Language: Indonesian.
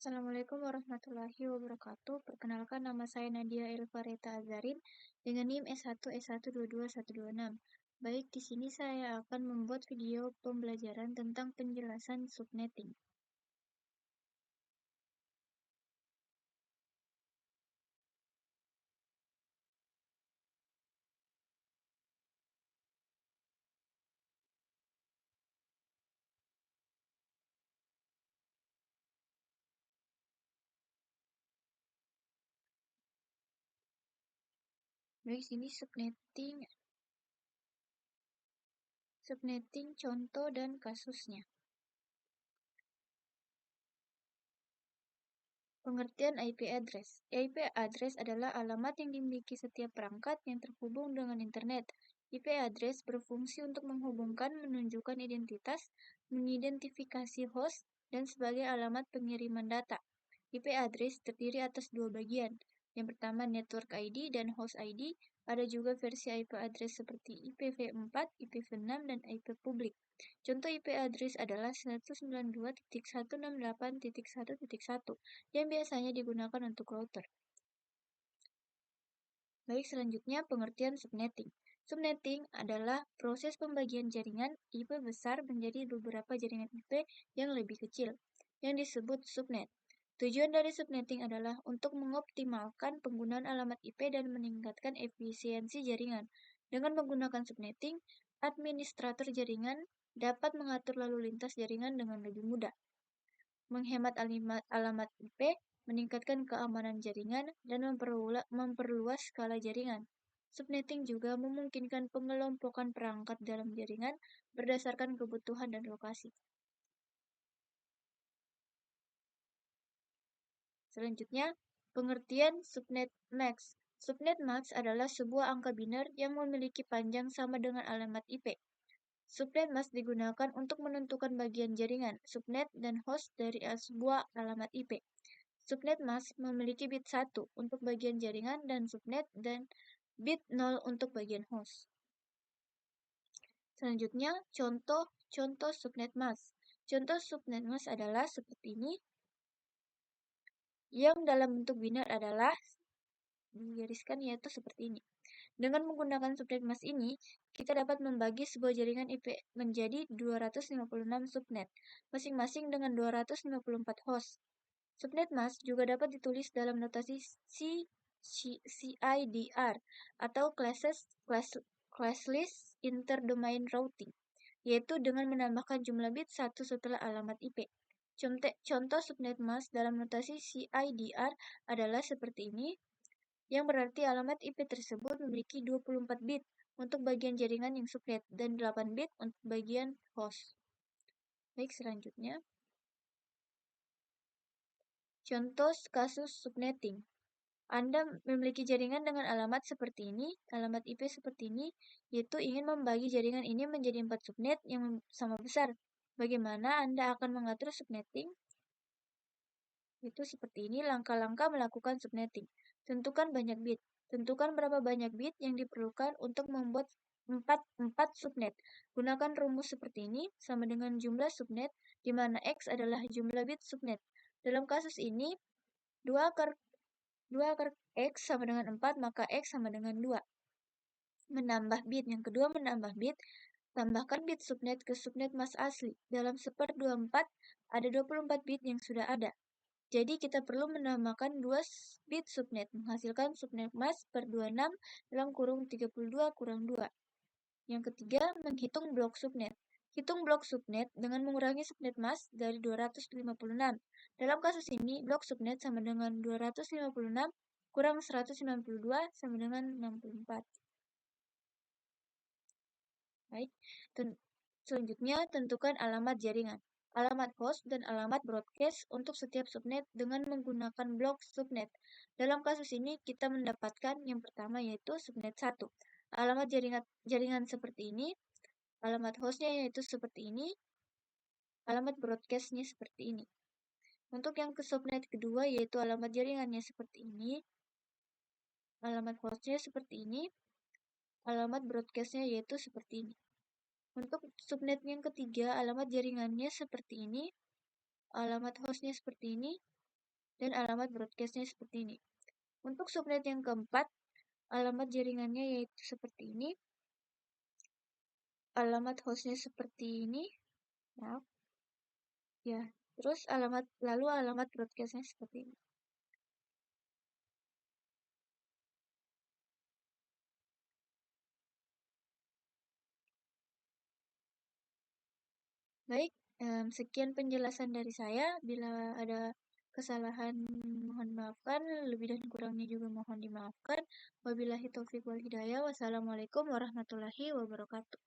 Assalamualaikum warahmatullahi wabarakatuh. Perkenalkan, nama saya Nadia Elvareta Azarin dengan NIM S1S1222126. Baik, di sini saya akan membuat video pembelajaran tentang penjelasan subnetting. Baik, sini subnetting contoh dan kasusnya. Pengertian IP address. IP address adalah alamat yang dimiliki setiap perangkat yang terhubung dengan internet. IP address berfungsi untuk menghubungkan, menunjukkan identitas, mengidentifikasi host, dan sebagai alamat pengiriman data. IP address terdiri atas dua bagian. Yang pertama network ID dan host ID. Ada juga versi IP address seperti IPv4, IPv6, dan IP publik. Contoh IP address adalah 192.168.1.1 yang biasanya digunakan untuk router. Baik, selanjutnya pengertian subnetting. Subnetting adalah proses pembagian jaringan IP besar menjadi beberapa jaringan IP yang lebih kecil, yang disebut subnet. Tujuan dari subnetting adalah untuk mengoptimalkan penggunaan alamat IP dan meningkatkan efisiensi jaringan. Dengan menggunakan subnetting, administrator jaringan dapat mengatur lalu lintas jaringan dengan lebih mudah, menghemat alamat IP, meningkatkan keamanan jaringan, dan memperluas skala jaringan. Subnetting juga memungkinkan pengelompokan perangkat dalam jaringan berdasarkan kebutuhan dan lokasi. Selanjutnya, pengertian subnet max. Subnet max adalah sebuah angka biner yang memiliki panjang sama dengan alamat IP. Subnet max digunakan untuk menentukan bagian jaringan, subnet, dan host dari sebuah alamat IP. Subnet mask memiliki bit 1 untuk bagian jaringan dan subnet dan bit 0 untuk bagian host. Selanjutnya, contoh subnet mask. Contoh subnet mask adalah seperti ini, yang dalam bentuk biner adalah digariskan yaitu seperti ini. Dengan menggunakan subnet mask ini, kita dapat membagi sebuah jaringan IP menjadi 256 subnet, masing-masing dengan 254 host. Subnet mask juga dapat ditulis dalam notasi CIDR atau classless interdomain routing, yaitu dengan menambahkan jumlah bit 1 setelah alamat IP. Contoh subnet mask dalam notasi CIDR adalah seperti ini, yang berarti alamat IP tersebut memiliki 24 bit untuk bagian jaringan yang subnet dan 8 bit untuk bagian host. Baik, selanjutnya. Contoh kasus subnetting. Anda memiliki jaringan dengan alamat seperti ini, alamat IP seperti ini, yaitu ingin membagi jaringan ini menjadi 4 subnet yang sama besar. Bagaimana Anda akan mengatur subnetting? Itu seperti ini langkah-langkah melakukan subnetting. Tentukan banyak bit. Tentukan berapa banyak bit yang diperlukan untuk membuat 4 subnet. Gunakan rumus seperti ini sama dengan jumlah subnet, di mana X adalah jumlah bit subnet. Dalam kasus ini, 2 akar X sama dengan 4, maka X sama dengan 2. Menambah bit. Yang kedua, menambah bit. Tambahkan bit subnet ke subnet mask asli. Dalam 1/24 ada 24 bit yang sudah ada. Jadi kita perlu menambahkan 2 bit subnet, menghasilkan subnet mask per 26 dalam kurung 32 kurang 2. Yang ketiga, menghitung blok subnet. Hitung blok subnet dengan mengurangi subnet mask dari 256. Dalam kasus ini, blok subnet sama dengan 256 kurang 192 sama dengan 64. Baik, selanjutnya tentukan alamat jaringan, alamat host, dan alamat broadcast untuk setiap subnet dengan menggunakan blok subnet. Dalam kasus ini, kita mendapatkan yang pertama yaitu subnet 1. Alamat jaringan seperti ini, alamat hostnya yaitu seperti ini, alamat broadcastnya seperti ini. Untuk yang ke subnet kedua yaitu alamat jaringannya seperti ini, alamat hostnya seperti ini, alamat broadcastnya yaitu seperti ini. Untuk subnet yang ketiga, alamat jaringannya seperti ini, alamat hostnya seperti ini, dan alamat broadcastnya seperti ini. Untuk subnet yang keempat, alamat jaringannya yaitu seperti ini. Alamat hostnya seperti ini. Maaf. Ya, terus lalu alamat broadcastnya seperti ini. Baik, sekian penjelasan dari saya. Bila ada kesalahan mohon maafkan, lebih dan kurangnya juga mohon dimaafkan. Wabillahi taufiq wal hidayah. Wassalamualaikum warahmatullahi wabarakatuh.